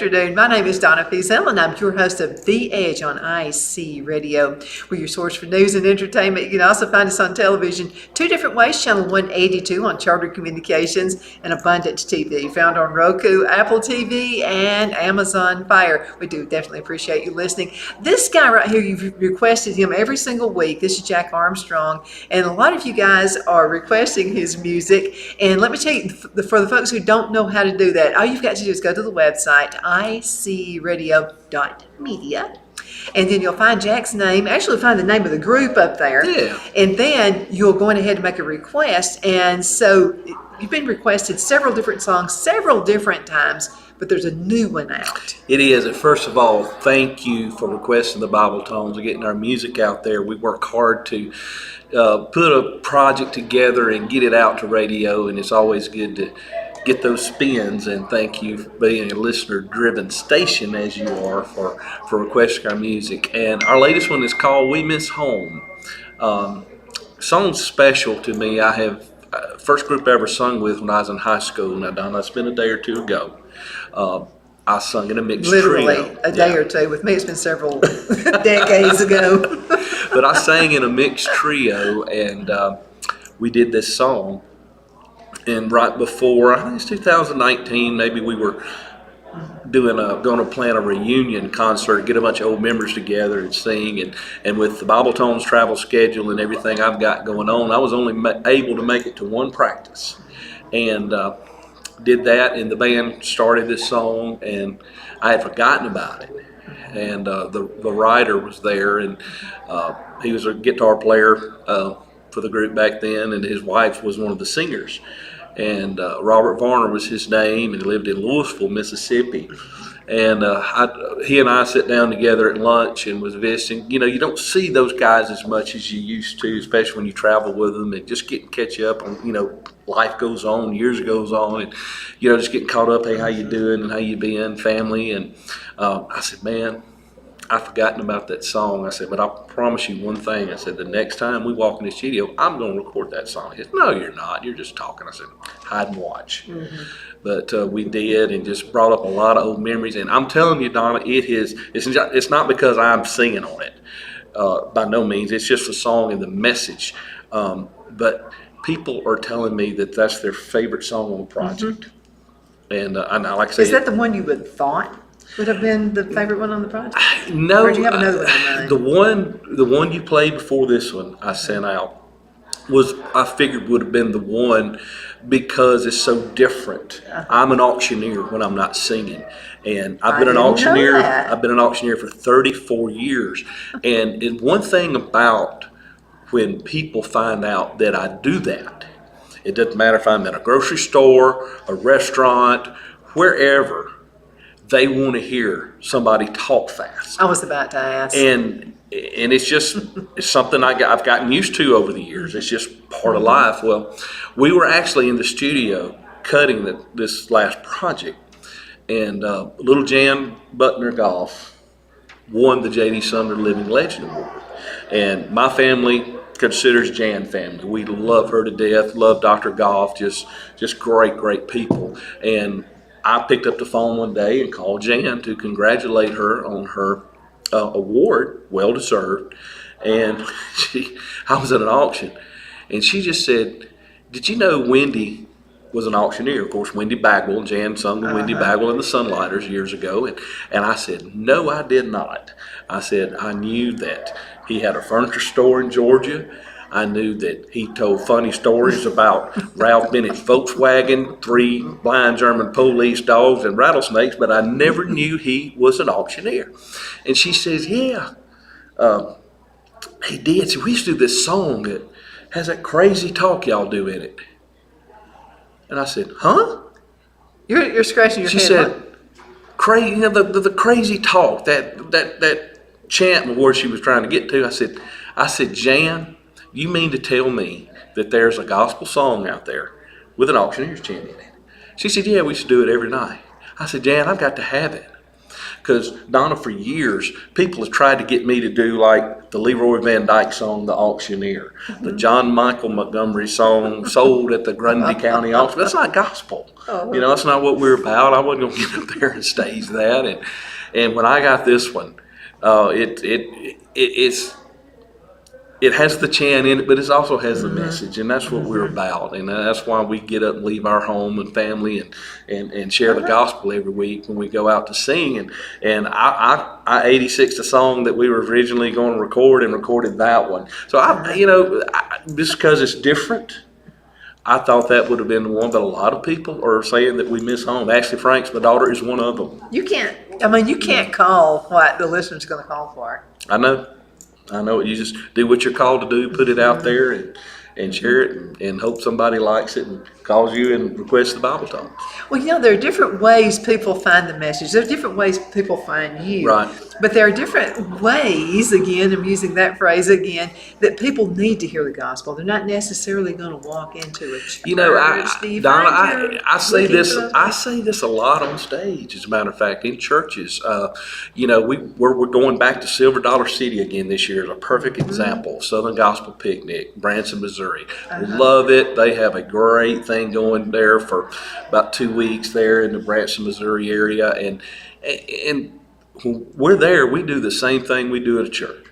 afternoon. My name is Donna Fiesel, and I'm your host of The Edge on IC Radio. We're your source for news and entertainment. You can also find us on television two different ways: Channel 182 on Charter Communications and Abundant TV, found on Roku, Apple TV, and Amazon Fire. We do definitely appreciate you listening. This guy right here, you've requested him every single week. This is Jack Armstrong, and a lot of you guys are requesting his music. And let me tell you, for the folks who don't know how to do that, all you've got to do is go to the website icradio.media, and then you'll find Jack's name. Actually, find the name of the group up there. Yeah. And then you'll go ahead and make a request. And so you've been requested several different songs, several different times, but there's a new one out. It is. And first of all, thank you for requesting the Bibletones and getting our music out there. We work hard to put a project together and get it out to radio, and it's always good to get those spins. And thank you for being a listener-driven station as you are for requesting our music. And our latest one is called We Miss Home. Song's special to me. I have first group I ever sung with when I was in high school. Now, Donna, it's been a day or two ago. I sung in a mixed trio. Literally a day or two. With me, it's been several decades ago. But I sang in a mixed trio, and we did this song. And right before, I think it's 2019, maybe we were going to plan a reunion concert, get a bunch of old members together and sing. And with the Bibletones travel schedule and everything I've got going on, I was only able to make it to one practice. And did that, and the band started this song, and I had forgotten about it. And the writer was there, and he was a guitar player for the group back then, and his wife was one of the singers. And Robert Varner was his name, and he lived in Louisville, Mississippi. And he and I sat down together at lunch and was visiting. You know, you don't see those guys as much as you used to, especially when you travel with them and just catch up on, life goes on, years goes on, and, just getting caught up, hey, how you doing and how you been, family. And I said, man, I've forgotten about that song. I said, but I promise you one thing. I said, the next time we walk in the studio, I'm going to record that song. He said, no, you're not. You're just talking. I said, hide and watch. Mm-hmm. But we did, and just brought up a lot of old memories. And I'm telling you, Donna, it's not because I'm singing on it. By no means. It's just the song and the message. But people are telling me that that's their favorite song on the project. Mm-hmm. And like I say, is that the one you would thought would have been the favorite one on the project? No. Or do you have another one in mind? The one you played before this one I sent out I figured would have been the one because it's so different. I'm an auctioneer when I'm not singing, and I've been an auctioneer for 34 years. And one thing about when people find out that I do that, it doesn't matter if I'm in a grocery store, a restaurant, wherever, they want to hear somebody talk fast. I was about to ask. And it's something I've gotten used to over the years. It's just part of life. Well, we were actually in the studio cutting this last project, and little Jan Butner Goff won the J.D. Sumner Living Legend Award. And my family considers Jan family. We love her to death, love Dr. Goff, just great people. And I picked up the phone one day and called Jan to congratulate her on her award, well deserved. And I was at an auction, and she just said, "Did you know Wendy was an auctioneer?" Of course, Wendy Bagwell. Jan sung with Wendy Bagwell and the Sunlighters years ago. And I said, "No, I did not." I said, "I knew that he had a furniture store in Georgia. I knew that he told funny stories about Ralph Bennett's Volkswagen, 3 blind German police dogs, and rattlesnakes, but I never knew he was an auctioneer." And she says, "Yeah, he did. So we used to do this song that has that crazy talk y'all do in it." And I said, "Huh?" You're scratching your head. She said, "Crazy, the crazy talk, that chant where she was trying to get to." I said, "Jan, you mean to tell me that there's a gospel song out there with an auctioneer's chant in it?" She said, "Yeah, we used to do it every night." I said, "Jan, I've got to have it, Because Donna, for years, people have tried to get me to do like the Leroy Van Dyke song, "The Auctioneer," the John Michael Montgomery song, "Sold at the Grundy County Auction." That's not gospel. That's not what we're about. I wasn't going to get up there and stage that. And when I got this one, it has the chant in it, but it also has the message, and that's what we're about. And that's why we get up and leave our home and family and share the gospel every week when we go out to sing. And I 86 the song that we were originally going to record and recorded that one. So just because it's different, I thought that would have been the one, but a lot of people are saying that we miss home. Ashley Franks, my daughter, is one of them. You can't call what the listener's going to call for. I know. You just do what you're called to do, put it out there and share it and hope somebody likes it and calls you and requests the Bibletones. Well, there are different ways people find the message. There are different ways people find you. Right. But there are different ways, again, I'm using that phrase again, that people need to hear the gospel. They're not necessarily going to walk into a church. Donna, I say this a lot on stage, as a matter of fact, in churches. We're going back to Silver Dollar City again this year as a perfect example. Southern Gospel Picnic, Branson, Missouri. Love it. They have a great thing going there for about 2 weeks there in the Branson, Missouri area. And when we're there, we do the same thing we do at a church.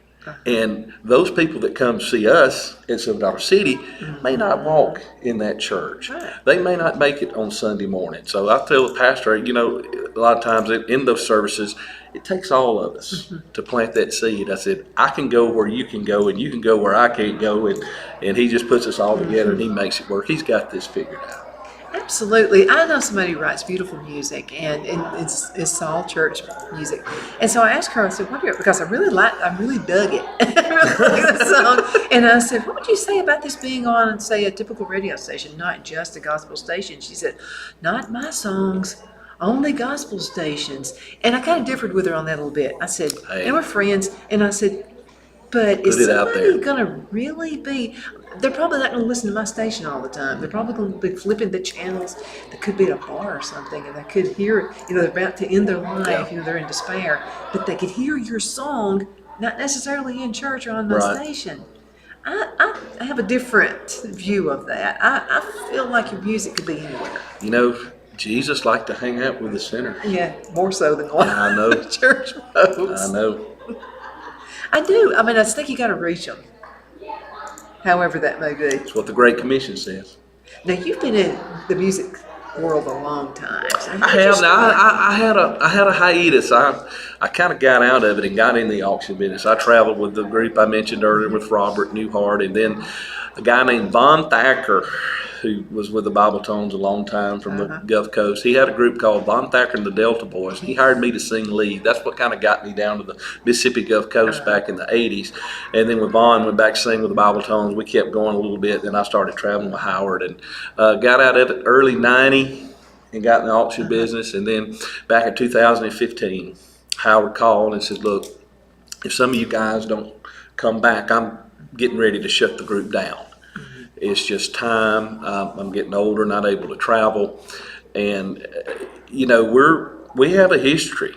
And those people that come see us at Silver Dollar City may not walk in that church. They may not make it on Sunday morning. So I tell the pastor, a lot of times in those services, it takes all of us to plant that seed. I said, I can go where you can go, and you can go where I can't go. And he just puts us all together, and he makes it work. He's got this figured out. Absolutely. I know somebody who writes beautiful music, and it's all church music. And so I asked her, I said, because I really dug it. I really like the song. And I said, what would you say about this being on, say, a typical radio station, not just a gospel station? She said, not my songs, only gospel stations. And I kind of differed with her on that a little bit. I said, and we're friends, and I said, but is somebody going to really be, they're probably not going to listen to my station all the time. They're probably going to be flipping the channels. They could be at a bar or something, and they could hear, they're about to end their life, they're in despair, but they could hear your song, not necessarily in church or on my station. I have a different view of that. I feel like your music could be anywhere. Jesus liked to hang out with the sinner. Yeah, more so than one. I know. Church folks. I know. I do. I just think you got to reach them, however that may be. That's what the Great Commission says. Now, you've been in the music world a long time. So I have. I had a hiatus. I kind of got out of it and got in the auction business. I traveled with the group I mentioned earlier with Robert Newhart, and then a guy named Von Thacker, who was with the Bibletones a long time from the Gulf Coast. He had a group called Von Thacker and the Delta Boys. He hired me to sing lead. That's what kind of got me down to the Mississippi Gulf Coast back in the 80s. And then with Von, went back to sing with the Bibletones. We kept going a little bit. Then I started traveling with Howard and got out of it early 90 and got in the auction business. And then back in 2015, Howard called and said, look, if some of you guys don't come back, I'm getting ready to shut the group down. It's just time. I'm getting older, not able to travel, and we have a history.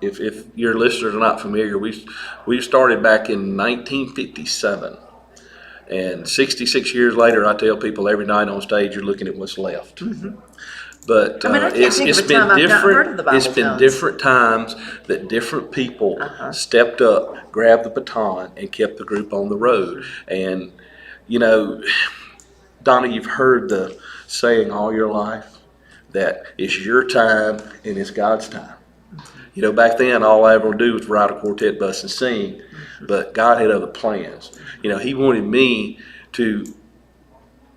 If your listeners are not familiar, we started back in 1957, and 66 years later, I tell people every night on stage, you're looking at what's left. But it's been different times that different people stepped up, grabbed the baton, and kept the group on the road. And Donna, you've heard the saying all your life that it's your time and it's God's time. Back then, all I ever would do was ride a quartet bus and sing, but God had other plans. He wanted me to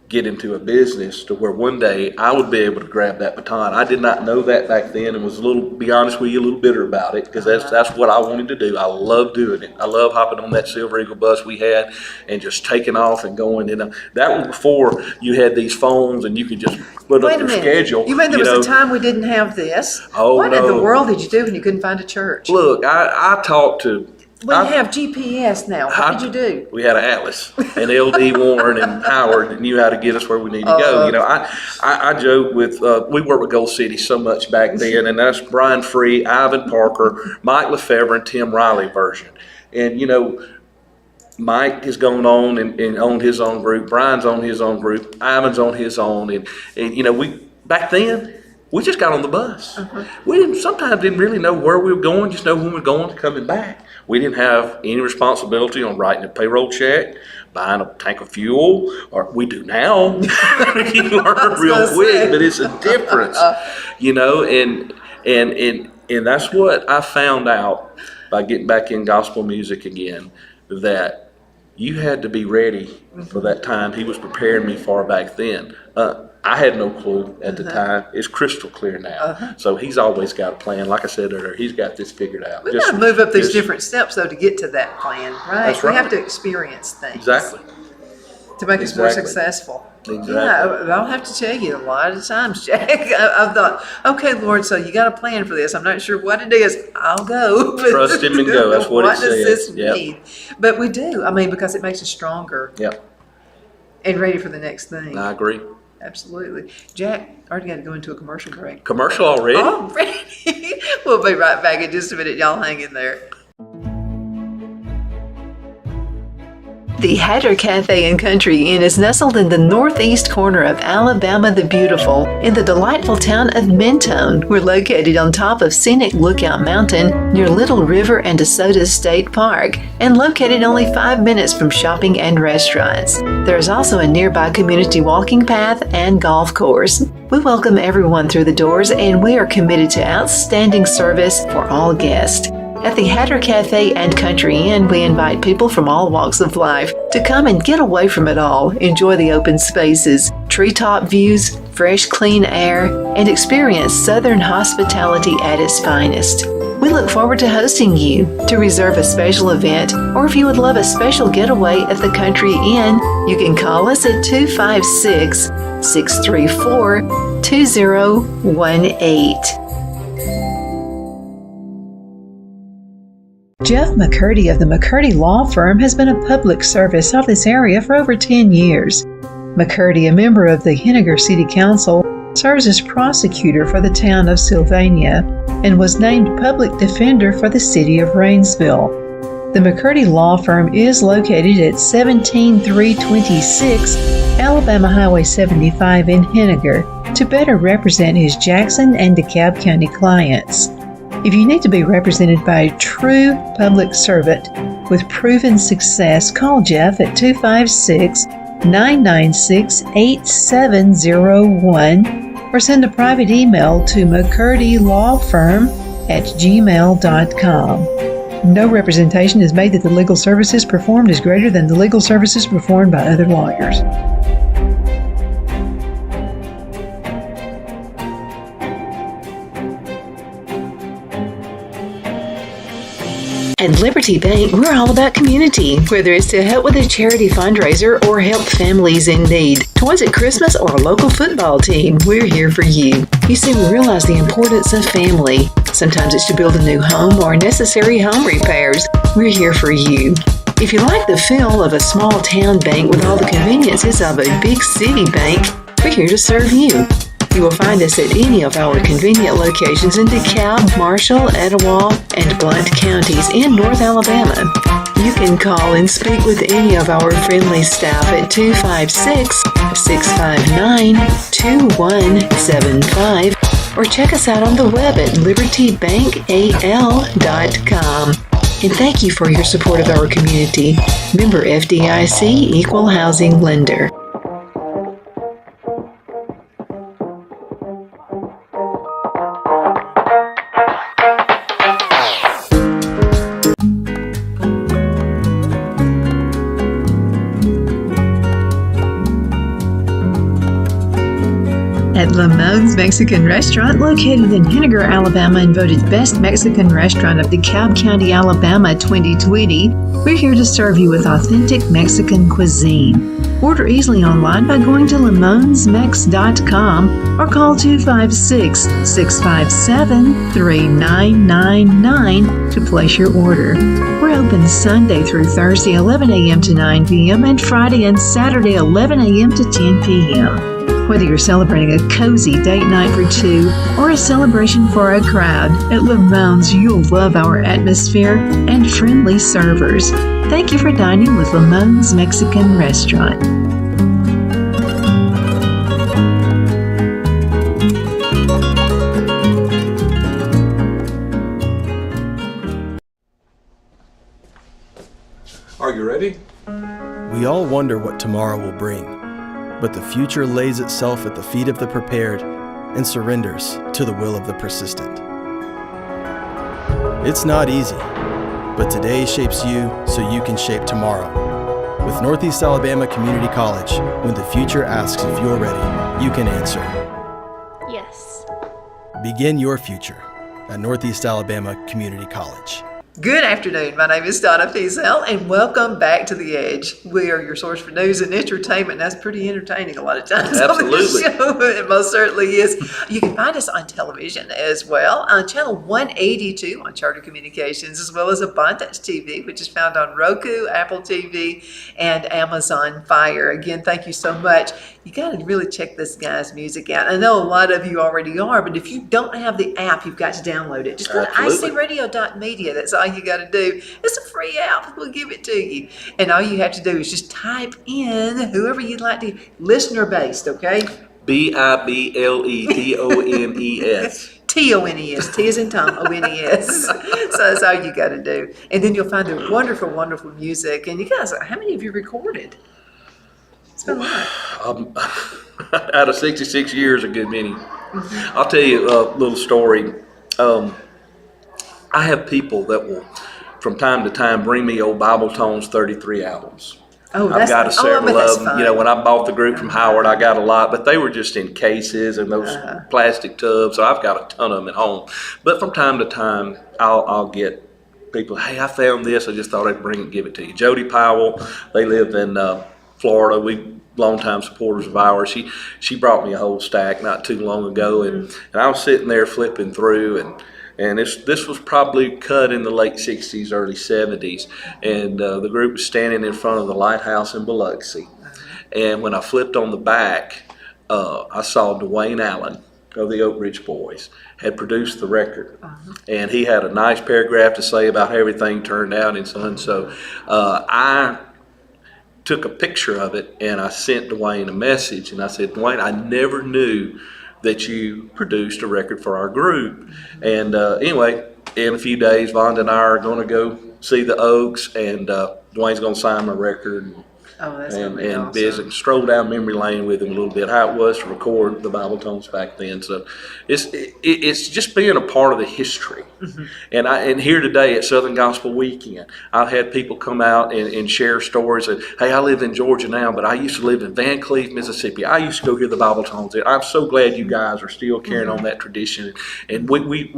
get into a business to where one day I would be able to grab that baton. I did not know that back then, and was be honest with you, a little bitter about it, because that's what I wanted to do. I love doing it. I love hopping on that Silver Eagle bus we had and just taking off and going. That was before you had these phones and you could just put up your schedule. You mean there was a time we didn't have this? Oh, what in the world did you do when you couldn't find a church? Look, I talked to We have GPS now. What did you do? We had an atlas, and LD Warren and Howard knew how to get us where we need to go. You know, I joke with, we worked with Gold City so much back then, and that's Brian Free, Ivan Parker, Mike Lefebvre, and Tim Riley version. And, you know, Mike has gone on and owned his own group. Brian's on his own group. Ivan's on his own. And you know, back then, we just got on the bus. We sometimes didn't really know where we were going, just know when we were going and coming back. We didn't have any responsibility on writing a payroll check, buying a tank of fuel, or we do now. You learn real quick, but it's a difference, you know, and that's what I found out by getting back in gospel music again, that you had to be ready for that time. He was preparing me far back then. I had no clue at the time. It's crystal clear now. So he's always got a plan. Like I said earlier, he's got this figured out. We've got to move up these different steps, though, to get to that plan, right? That's right. We have to experience things. Exactly. To make us more successful. Exactly. Yeah, I'll have to tell you, a lot of times, Jack, I've thought, okay, Lord, so you got a plan for this. I'm not sure what it is. I'll go. Trust him and go. That's what it says. What does this mean? But we do. I mean, because it makes us stronger. Yep. And ready for the next thing. I agree. Absolutely. Jack, already got to go into a commercial break. Commercial already? Already? We'll be right back in just a minute. Y'all hang in there. The Hatter Cafe and Country Inn is nestled in the northeast corner of Alabama the Beautiful in the delightful town of Mentone. We're located on top of scenic Lookout Mountain near Little River and DeSoto State Park and located only 5 minutes from shopping and restaurants. There is also a nearby community walking path and golf course. We welcome everyone through the doors and we are committed to outstanding service for all guests. At the Hatter Cafe and Country Inn, we invite people from all walks of life to come and get away from it all, enjoy the open spaces, treetop views, fresh, clean air, and experience Southern hospitality at its finest. We look forward to hosting you. To reserve a special event, or if you would love a special getaway at the Country Inn, you can call us at 256-634-2018. Jeff McCurdy of the McCurdy Law Firm has been a public service of this area for over 10 years. McCurdy, a member of the Henniger City Council, serves as prosecutor for the town of Sylvania and was named public defender for the city of Rainsville. The McCurdy Law Firm is located at 17326 Alabama Highway 75 in Henniger to better represent his Jackson and DeKalb County clients. If you need to be represented by a true public servant with proven success, call Jeff at 256-996-8701 or send a private email to mccurdylawfirm@gmail.com. No representation is made that the legal services performed is greater than the legal services performed by other lawyers. At Liberty Bank, we're all about community, whether it's to help with a charity fundraiser or help families in need. Toys at Christmas or a local football team, we're here for you. You see, we realize the importance of family. Sometimes it's to build a new home or necessary home repairs. We're here for you. If you like the feel of a small town bank with all the conveniences of a big city bank, we're here to serve you. You will find us at any of our convenient locations in DeKalb, Marshall, Etowah, and Blount counties in North Alabama. You can call and speak with any of our friendly staff at 256-659-2175 or check us out on the web at libertybankal.com. And thank you for your support of our community. Member FDIC Equal Housing Lender. At at Lamone's Mexican Restaurant, located in Henniger, Alabama, and voted Best Mexican Restaurant of DeKalb County, Alabama 2020. We're here to serve you with authentic Mexican cuisine. Order easily online by going to lamonsmex.com or call 256-657-3999 to place your order. We're open Sunday through Thursday 11 a.m. to 9 p.m. and Friday and Saturday 11 a.m. to 10 p.m. Whether you're celebrating a cozy date night for two or a celebration for a crowd, at Lamone's you'll love our atmosphere and friendly servers. Thank you for dining with Lamone's Mexican Restaurant. Are you ready? We all wonder what tomorrow will bring, but the future lays itself at the feet of the prepared and surrenders to the will of the persistent. It's not easy, but today shapes you so you can shape tomorrow. With Northeast Alabama Community College, when the future asks if you're ready, you can answer. Yes. Begin your future at Northeast Alabama Community College. Good afternoon. My name is Donna Fiesel, and welcome back to The Edge. We are your source for news and entertainment. That's pretty entertaining a lot of times. Absolutely. On this show. It most certainly is. You can find us on television as well, on channel 182 on Charter Communications, as well as Abundance TV, which is found on Roku, Apple TV, and Amazon Fire. Again, thank you so much. You got to really check this guy's music out. I know a lot of you already are, but if you don't have the app, you've got to download it. Just go to icradio.media. That's all you got to do. It's a free app. We'll give it to you. And all you have to do is just type in whoever you'd like to, listener based, okay? Bibletones. T-O-N-E-S. T as in Tom, O-N-E-S. So that's all you got to do. And then you'll find the wonderful, wonderful music. And you guys, how many of you recorded? It's been a lot. Out of 66 years, a good many. I'll tell you a little story. I have people that will, from time to time, bring me old Bibletones 33 albums. Oh, I've got several that's of them. fun. You know, when I bought the group from Howard, I got a lot, but they were just in cases and those plastic tubs. So I've got a ton of them at home. But from time to time, I'll get people, hey, I found this. I just thought I'd bring it and give it to you. Jody Powell, they live in Florida. We longtime supporters of ours. She brought me a whole stack not too long ago, and I was sitting there flipping through, and this was probably cut in the late 60s, early 70s, and the group was standing in front of the lighthouse in Biloxi. And when I flipped on the back, I saw Dwayne Allen of the Oak Ridge Boys had produced the record, and he had a nice paragraph to say about how everything turned out and so on. So I took a picture of it and I sent Dwayne a message, and I said, Dwayne, I never knew that you produced a record for our group. And anyway, in a few days, Vonda and I are going to go see the Oaks, and Dwayne's going to sign my record. That's and awesome. visit, stroll down memory lane with him a little bit, how it was to record the Bibletones back then. So it's just being a part of the history. And here today at Southern Gospel Weekend, I've had people come out and share stories of, hey, I live in Georgia now, but I used to live in Van Cleef, Mississippi. I used to go hear the Bibletones. I'm so glad you guys are still carrying on that tradition, and we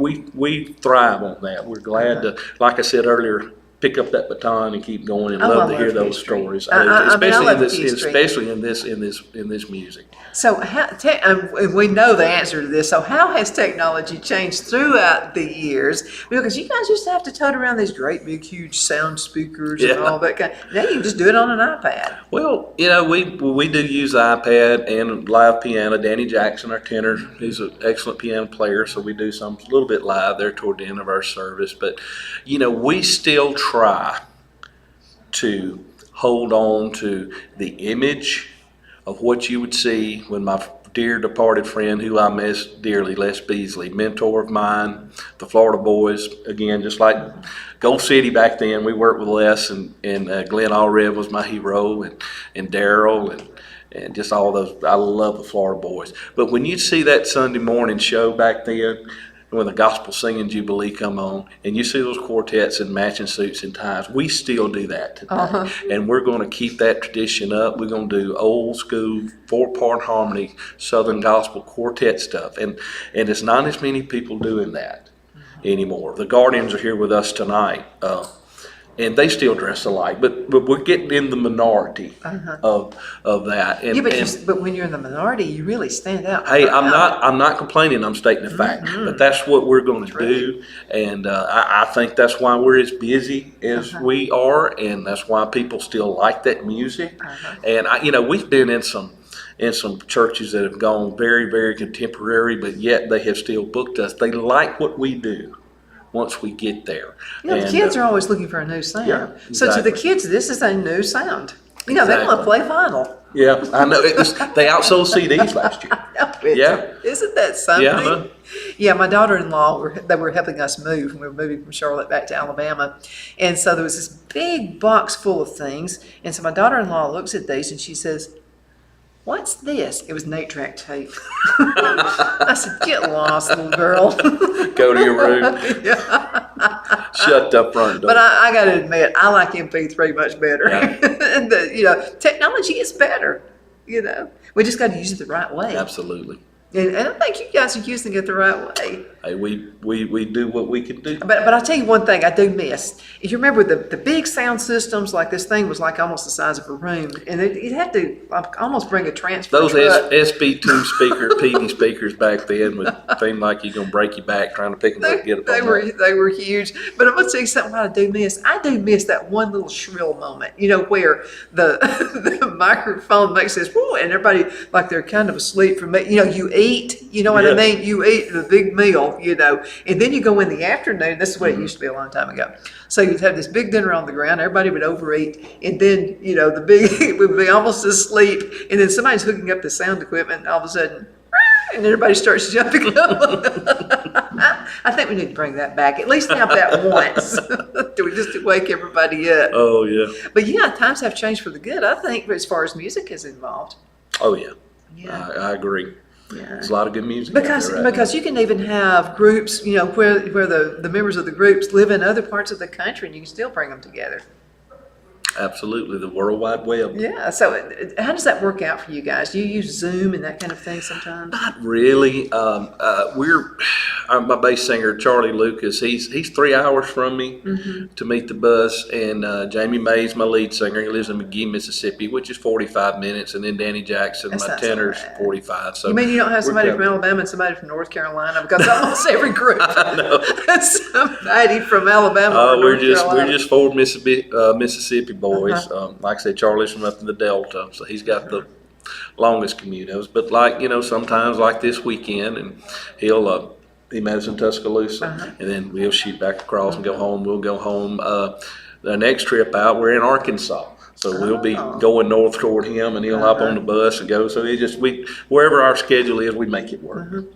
thrive on that. We're glad to, like I said earlier, pick up that baton and keep going, and love to hear those stories, especially in this music. So we know the answer to this. So how has technology changed throughout the years? Because you guys used to have to tote around these great big huge sound speakers and all that kind. Now you can just do it on an iPad. Well, you know, we do use the iPad and live piano. Danny Jackson, our tenor, he's an excellent piano player, so we do a little bit live there toward the end of our service. But you know, we still try to hold on to the image of what you would see when my dear departed friend, who I miss dearly, Les Beasley, mentor of mine, the Florida Boys, again, just like Gold City back then, we worked with Les, and Glenn Allred was my hero, and Daryl, and just all those. I love the Florida Boys. But when you see that Sunday morning show back then, when the gospel singing jubilee come on, and you see those quartets in matching suits and ties. We still do that today, and we're going to keep that tradition up. We're going to do old school 4-part harmony Southern gospel quartet stuff, and it's not as many people doing that anymore. The Guardians are here with us tonight. And they still dress alike, but we're getting in the minority of that. And, but when you're in the minority, you really stand out. Hey, I'm not complaining. I'm stating a fact. But that's what we're going to do, and I think that's why we're as busy as we are, and that's why people still like that music. And we've been in some churches that have gone very, very contemporary, but yet they have still booked us. They like what we do once we get there. The kids are always looking for a new sound. Yeah, exactly. So to the kids, this is a new sound. They want to play vinyl. Yeah, I know. They outsold CDs last year. Yeah. Isn't that something? Yeah, I know. Yeah, my daughter-in-law, they were helping us move, and we were moving from Charlotte back to Alabama. And so there was this big box full of things. And so my daughter-in-law looks at these and she says, "What's this?" It was an 8-track tape. I said, "Get lost, little girl." Go to your room. Shut the front door. But I got to admit, I like MP3 much better. Yeah. And technology is better. We just got to use it the right way. Absolutely. And I think you guys are using it the right way. Hey, we do what we can do. But I'll tell you one thing I do miss. If you remember the big sound systems, like this thing was like almost the size of a room. And it had to almost bring a transfer Those truck. SB2 speakers, PD speakers back then would seem like you're going to break your back trying to pick them up and get up on that. They were huge. But I'm going to tell you something I do miss. I do miss that one little shrill moment, where the microphone makes this, whoo, and everybody, like they're kind of asleep from it. You eat, what I mean? You eat the big meal, and then you go in the afternoon. This is what it used to be a long time ago. So you'd have this big dinner on the ground. Everybody would overeat, and then, the big would be almost asleep, and then somebody's hooking up the sound equipment, and all of a sudden, and everybody starts jumping up. I think we need to bring that back. At least have that once. Just to wake everybody up. Oh, yeah. But yeah, times have changed for the good, I think, as far as music is involved. Oh, yeah. Yeah. I agree. Yeah. There's a lot of good music out Because there right because now. you can even have groups, where the members of the groups live in other parts of the country, and you can still bring them together. Absolutely. The World Wide Web. Yeah. So how does that work out for you guys? Do you use Zoom and that kind of thing sometimes? Not really. My bass singer, Charlie Lucas, he's 3 hours from me to meet the bus. And Jamie Mays, my lead singer, he lives in McGee, Mississippi, which is 45 minutes. And then Danny Jackson, That's my not so tenor's bad. 45. So You mean you don't have somebody we're from Alabama and somebody from North Carolina? Because almost every group has somebody from Alabama or we're North Carolina. just 4 Mississippi boys. Like I said, Charlie's from up in the Delta, so he's got the longest commutos. But sometimes like this weekend, and he met us in Tuscaloosa, and then we'll shoot back across and go home. We'll go home. The next trip out, we're in Arkansas. So we'll be going north toward him, and he'll hop on the bus and go. So wherever our schedule is, we make it work.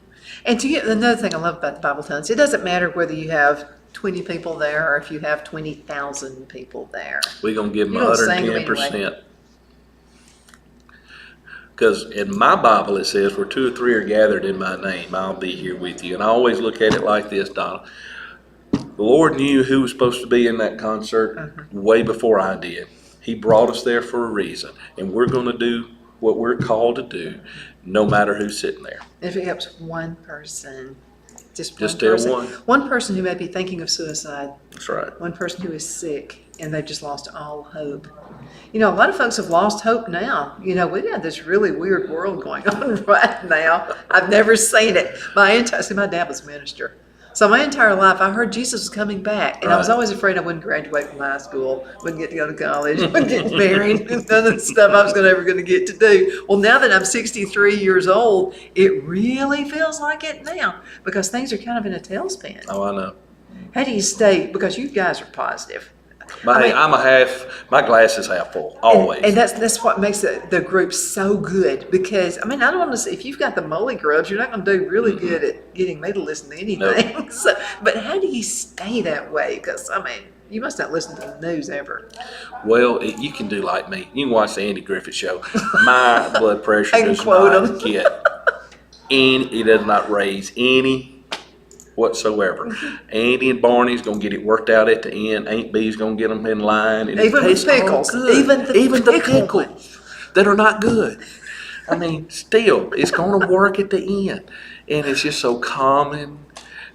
And another thing I love about the Bibletones, it doesn't matter whether you have 20 people there or if you have 20,000 people there. We're going to give them You don't sing them 110%. anyway. Because in my Bible it says, where 2 or 3 are gathered in my name, I'll be here with you. And I always look at it like this, Donna. The Lord knew who was supposed to be in that concert way before I did. He brought us there for a reason. And we're going to do what we're called to do, no matter who's sitting there. If it helps one person, just tell person. one. One person who may be thinking of suicide. That's right. One person who is sick and they've just lost all hope. A lot of folks have lost hope now. We got this really weird world going on right now. I've never seen it. My dad was a minister. So my entire life, I heard Jesus was coming back. And I was always afraid I wouldn't graduate from high school, wouldn't get to go to college, wouldn't get married, and none of the stuff I was ever going to get to do. Well, now that I'm 63 years old, it really feels like it now because things are kind of in a tailspin. Oh, I know. How do you stay, because you guys are positive. My glass is half full, always. And that's what makes the group so good because, I don't want to say, if you've got the molly grubs, you're not going to do really good at getting me to listen to anything. Nope. But how do you stay that way? Because, you must not listen to the news ever. Well, you can do like me. You can watch the Andy Griffith Show. My blood pressure I can does quote not him. get it does not raise any whatsoever. Andy and Barney's gonna get it worked out at the end. Aunt B's gonna get them in line, and Even it tastes with pickles, all good. even the pickle pickles that are not good. I mean, still, it's gonna work at the end, and it's just so common.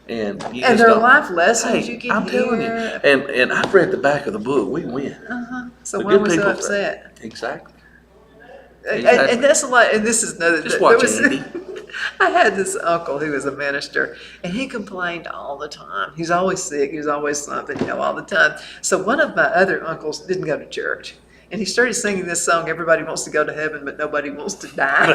And you And just there are don't- life lessons Hey, you can I'm telling you, hear. and I've read the back of the book. We win. So The why good was so people- upset? Exactly. And that's a lot. And this is another. Just there watch was- Andy. I had this uncle who was a minister, and he complained all the time. He's always sick. He was always something, all the time. So one of my other uncles didn't go to church, and he started singing this song. Everybody wants to go to heaven, but nobody wants to die.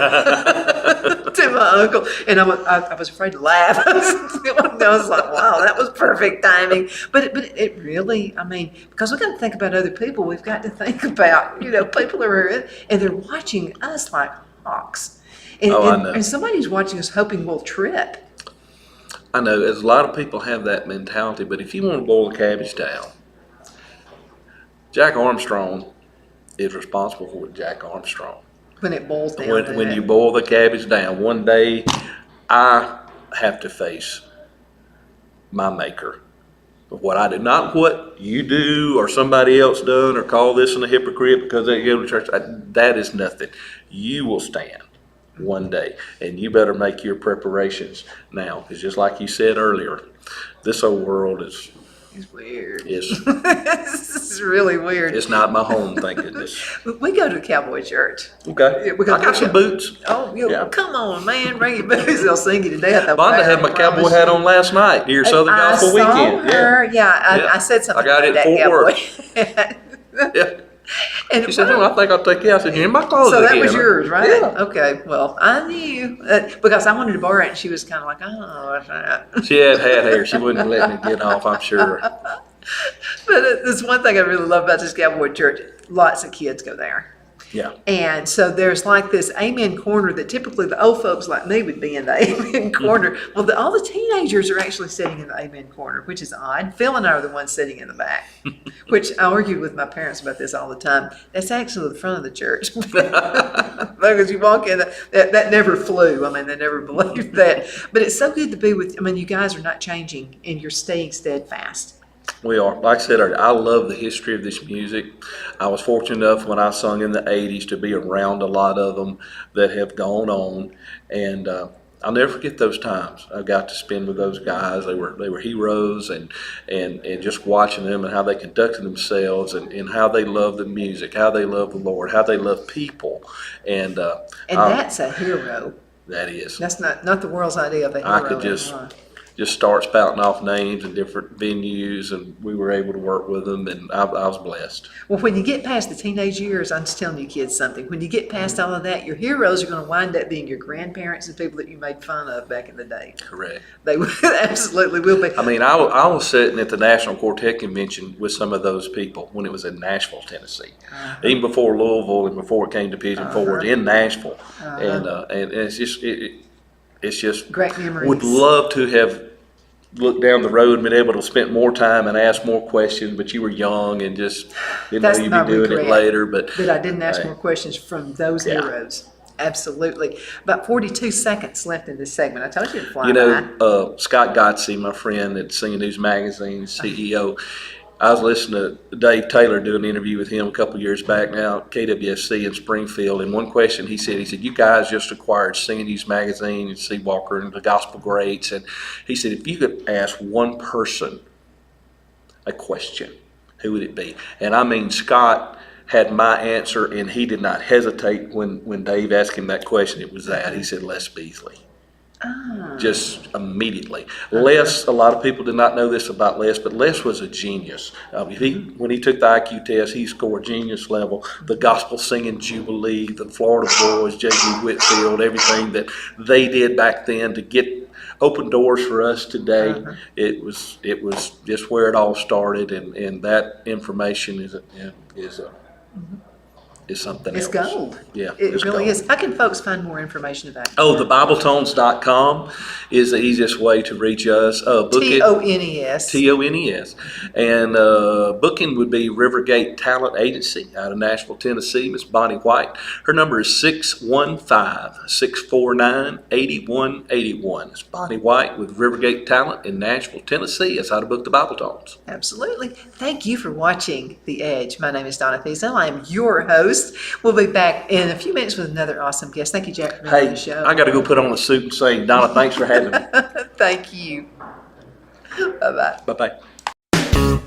To my uncle, and I was afraid to laugh. I was like, wow, that was perfect timing. But it really, I mean, because we've got to think about other people. We've got to think about people are in, and they're watching us like hawks. And, Oh, I and, know. and somebody's watching us hoping we'll trip. I know, as a lot of people have that mentality, but if you want to boil a cabbage down, Jack Armstrong is responsible for Jack Armstrong. When it boils down to When it. you boil the cabbage down, one day I have to face my maker of what I do, not what you do or somebody else done or call this a hypocrite because they go to church. That is nothing. You will stand one day, and you better make your preparations now, because just like you said earlier, this old world is It's weird. is This is really weird. it's not my home, thank goodness. We go to Cowboy Church. Okay, Yeah, because I got some boots. Oh, Yeah. come on, man, bring your boots. They'll sing you to death. Vonda had my cowboy hat on last night here, Southern Gospel I saw Weekend. her. Yeah, Yeah. I said something I got about it that at Fort cowboy hat. Yeah. And She said, "No, I think I'll take you." I said, "You're in my closet so that again." was yours, right? Yeah. Okay. Well, I knew because I wanted to borrow it, and she was kind of like, "Oh, what's that?" She had hair. She wouldn't let me get off, I'm sure. But there's one thing I really love about this Cowboy Church. Lots of kids go there. Yeah. And so there's like this amen corner that typically the old folks like me would be in the amen corner. Well, all the teenagers are actually sitting in the amen corner, which is odd. Phil and I are the ones sitting in the back, which I argue with my parents about this all the time. That's actually the front of the church. Because you walk in, that never flew. I mean, they never believed that. But it's so good to be with, I mean, you guys are not changing and you're staying steadfast. We are. Like I said earlier, I love the history of this music. I was fortunate enough when I sung in the 80s to be around a lot of them that have gone on. And I'll never forget those times I got to spend with those guys. They were heroes, and just watching them and how they conducted themselves and how they love the music, how they love the Lord, how they love people. And That's a hero. that is. That's not the world's idea of a hero. I could just start spouting off names and different venues, and we were able to work with them, and I was blessed. Well, when you get past the teenage years, I'm just telling you kids something. When you get past all of that, your heroes are going to wind up being your grandparents and people that you made fun of back in the day. Correct. They absolutely will be. I mean, I was sitting at the National Quartet Convention with some of those people when it was in Nashville, Tennessee, even before Louisville and before it came to Pigeon Forge in Nashville, and it's just Great memories. Would love to have looked down the road and been able to spend more time and ask more questions, but you were young and just didn't That's know you'd my be doing regret. it later. But That I didn't ask Hey. more questions from those heroes. Absolutely. About 42 seconds left in this segment. I told you to fly you by. know, Scott Gotsey, my friend at Singing News Magazine, CEO. I was listening to Dave Taylor do an interview with him a couple years back now, KWSC in Springfield. And one question he said, you guys just acquired Singing News Magazine and C. Walker and the Gospel Greats. And he said, if you could ask one person a question, who would it be? And I mean, Scott had my answer, and he did not hesitate when Dave asked him that question. It was that. He said, Les Beasley. Just immediately. Les, a lot of people did not know this about Les, but Les was a genius. When he took the IQ test, he scored genius level. The gospel singing Jubilee, the Florida Boys, J.G. Whitfield, everything that they did back then to get open doors for us today. It was just where it all started, and that information is is something It's else. gold. Yeah, It it's really gold. is. How can folks find more information about it? Oh, the Bibletones.com is the easiest way to reach us. Booking. Tones. Tones. And booking would be Rivergate Talent Agency out of Nashville, Tennessee, Miss Bonnie White. Her number is 615-649-8181. It's Bonnie White with Rivergate Talent in Nashville, Tennessee. That's how to book the Bibletones. Absolutely. Thank you for watching The Edge. My name is Donna Thiesel. I am your host. We'll be back in a few minutes with another awesome guest. Thank you, Jack, for being on Hey, the show. I got to go put on a suit and say, Donna, thanks for having me. Thank you. Bye-bye. Bye-bye.